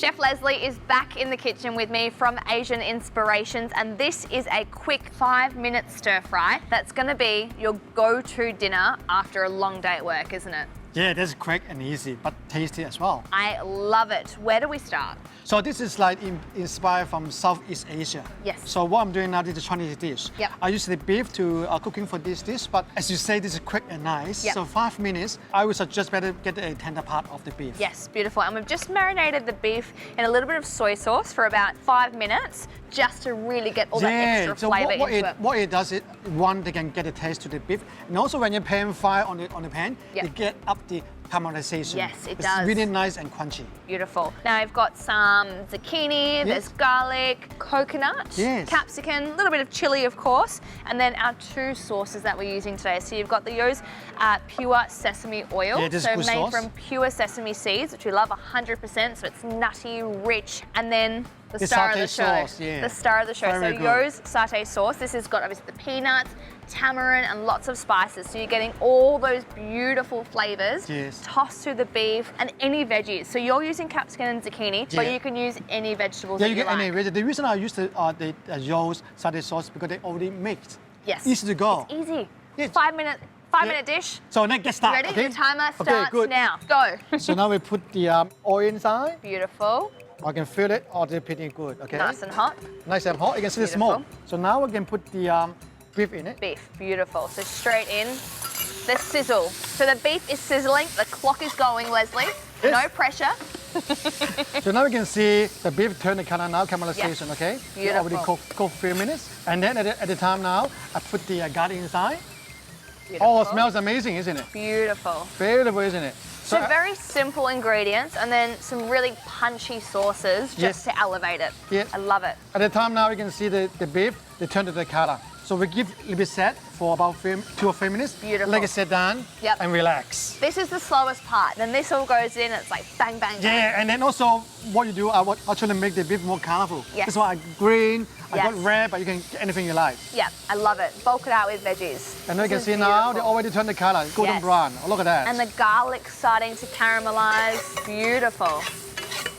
Chef Leslie is back in the kitchen with me from Asian Inspirations, and this is a quick 5-minute stir fry that's going to be your go-to dinner after a long day at work, isn't it? Yeah, that's quick and easy, but tasty as well. I love it. Where do we start? So this is like inspired from Southeast Asia. Yes. So what I'm doing now, this is a Chinese dish. Yep. I use the beef to cooking for this dish, but as you say, this is quick and nice. Yep. So 5 minutes, I would suggest better get a tender part of the beef. Yes, beautiful. And we've just marinated the beef in a little bit of soy sauce for about 5 minutes, just to really get all that extra flavour into it. What it does, one, they can get a taste to the beef, and also when you pan fry on the pan, Yep. they get up the caramelization. Yes, it it's does. It's really nice and crunchy. Beautiful. Now we've got some zucchini, there's garlic, coconut, Yes. capsicum, a little bit of chili, of course, and then our 2 sauces that we're using today. So you've got the Yo's pure sesame oil, Yeah, this is so good made sauce. from pure sesame seeds, which we love 100%, so it's nutty, rich, and then the star of the satay show. sauce, yeah. The star of the show. Very So good. Yo's satay sauce. This has got obviously the peanuts, tamarind, and lots of spices. So you're getting all those beautiful flavors Yes. tossed through the beef and any veggies. So you're using capsicum and zucchini, but Yeah. you can use any vegetables Yeah, that you you get any like. veggie. The reason I use the Yo's satay sauce because they already mixed. Yes. Easy to go. It's easy. Yes. 5-minute dish. So let's get started. Ready? Okay? Your timer Okay, starts good. now. Go. So now we put the oil inside. Beautiful. I can feel it. Oh, they're pretty good. Okay. Nice and hot. Nice and hot. You can see the Beautiful. smoke. So now we can put the beef in it. Beef. Beautiful. So straight in. The sizzle. So the beef is sizzling. The clock is going, Leslie. Yes. No pressure. So now we can see the beef turn the color now, caramelization, Yes. okay? Beautiful. Already cooked a few minutes. And then at the time now, I put the garlic inside. Beautiful. Oh, it smells amazing, isn't it? Beautiful. Beautiful, isn't it? So very simple ingredients and then some really punchy sauces just Yes. to elevate it. Yes. I love it. At the time now, you can see the beef, they turn to the color. So we give a little bit set for about 2 or 3 minutes. Beautiful. Let it sit down Yep. and relax. This is the slowest part. Then this all goes in, it's like bang, bang, bang. Yeah, and then also what you do, I try to make the beef more colorful. Yes. That's why I green, I Yes. got red, but you can get anything you like. Yeah, I love it. Bulk it out with veggies. And now you can This see is now, they beautiful. already turned the color, golden Yes. brown. Oh, look at that. And the garlic starting to caramelize. Beautiful.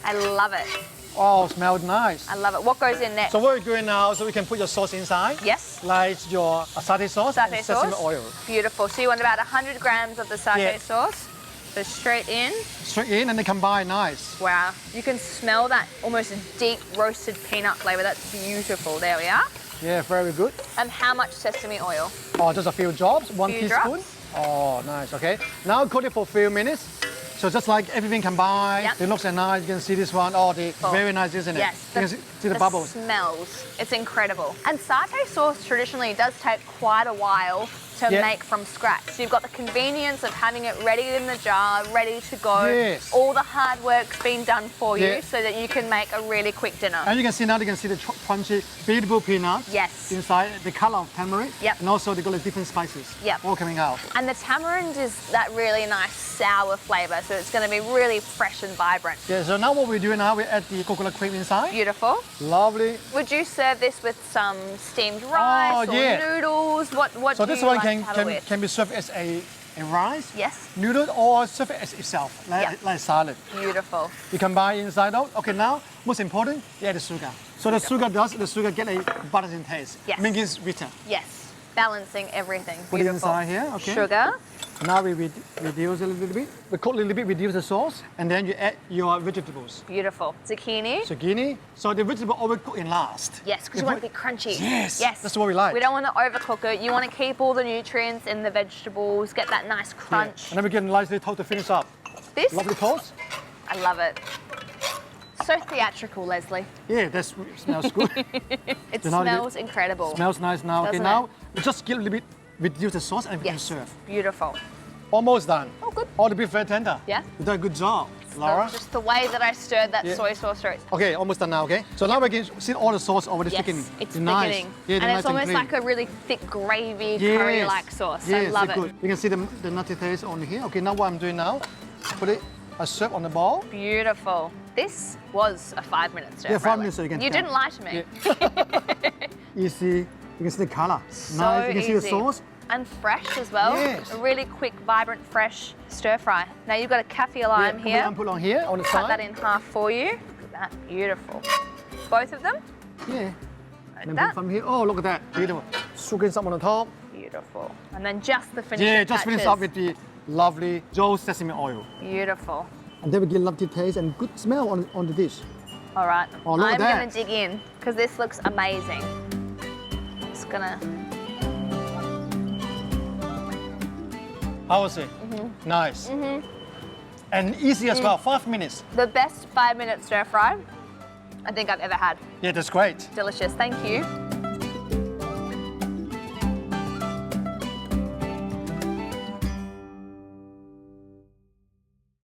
I love it. Oh, smells nice. I love it. What goes in next? So what we're doing now, so we can put your sauce inside. Yes. Like your satay sauce Satay and sesame sauce. oil. Beautiful. So you want about 100 grams of the satay Yeah. sauce. So straight in. Straight in and they combine nice. Wow. You can smell that almost deep roasted peanut flavor. That's beautiful. There we are. Yeah, very good. And how much sesame oil? Oh, just a few drops, 1 Few teaspoon. drops. Oh, nice, okay. Now cook it for a few minutes. So just like everything combined, Yep. it looks nice. You can see this one. Oh, Cool. very nice, isn't it? Yes. You can see the bubbles. Smells. It's incredible. And satay sauce traditionally does take quite a while to Yeah. make from scratch. So you've got the convenience of having it ready in the jar, ready to go. Yes. All the hard work's been done for Yeah. you so that you can make a really quick dinner. And you can see now, you can see the crunchy, beautiful peanuts. Yes. Inside, the color of tamarind. Yep. And also they got the different spices. Yep. All coming out. And the tamarind is that really nice sour flavour, so it's going to be really fresh and vibrant. Yeah, so now what we do now, we add the coconut cream inside. Beautiful. Lovely. Would you serve this with some steamed rice or yeah. noodles? What So do this you one like can, to have it with? can be served as a rice, Yes. noodle, or serve it as itself, like, Yeah. like salad. Beautiful. You combine inside out. Okay, now, most important, you add the sugar. So the sugar get a balancing taste. Yes. Make it sweeter. Yes. Balancing everything. Put it Beautiful. inside here, okay. Sugar. Now we reduce a little bit. We cook a little bit, reduce the sauce, and then you add your vegetables. Beautiful. Zucchini. Zucchini. So the vegetable always cook in last. Yes, because you want it to be crunchy. Yes, Yes. that's what we like. We don't want to overcook it. You want to keep all the nutrients in the vegetables, get that nice Yeah. crunch. And then we get a nice little toast to finish up. This, Lovely toast. I love it. So theatrical, Leslie. Yeah, that smells good. It So now you- smells incredible. Smells nice now. Okay, Doesn't now it? we just get a little bit, reduce the sauce and we can Yes. serve. Beautiful. Almost done. Oh, good. All the beef very tender. Yeah. You done a good job, Laura. Just the way that I stirred that Yeah. soy sauce through it. Okay, almost done now, okay? So now we can see all the sauce over the Yes, thickening. it's nice. thickening. Yeah, and nice it's almost clean. like a really thick gravy, Yes. curry-like sauce. I Yes, love it's it. good. You can see the nutty taste on here. Okay, now what I'm doing now, put it, I serve on the bowl. Beautiful. This was a 5-minute stir Yeah, fry. 5 minutes so you can You tell. didn't lie to me. Easy. You can see the color. So nice. You can see easy. the sauce. And fresh as well. Yes. A really quick, vibrant, fresh stir fry. Now you've got a kaffir lime yeah, here. I'm put on here on the Cut side. that in half for you. that. Beautiful. Both of them? Yeah. Like And that. from here, oh, look at that. Beautiful. Sugar some on the top. Beautiful. And then just the finishing Yeah, just finish touches. up with the lovely Joe sesame oil. Beautiful. And then we get lovely taste and good smell on the dish. All right, Oh, look at I'm that. gonna dig in because this looks amazing. Just gonna. How was it? Nice. And easy as well, 5 minutes. The best 5-minute stir fry I think I've ever had. Yeah, that's great. Delicious, thank you.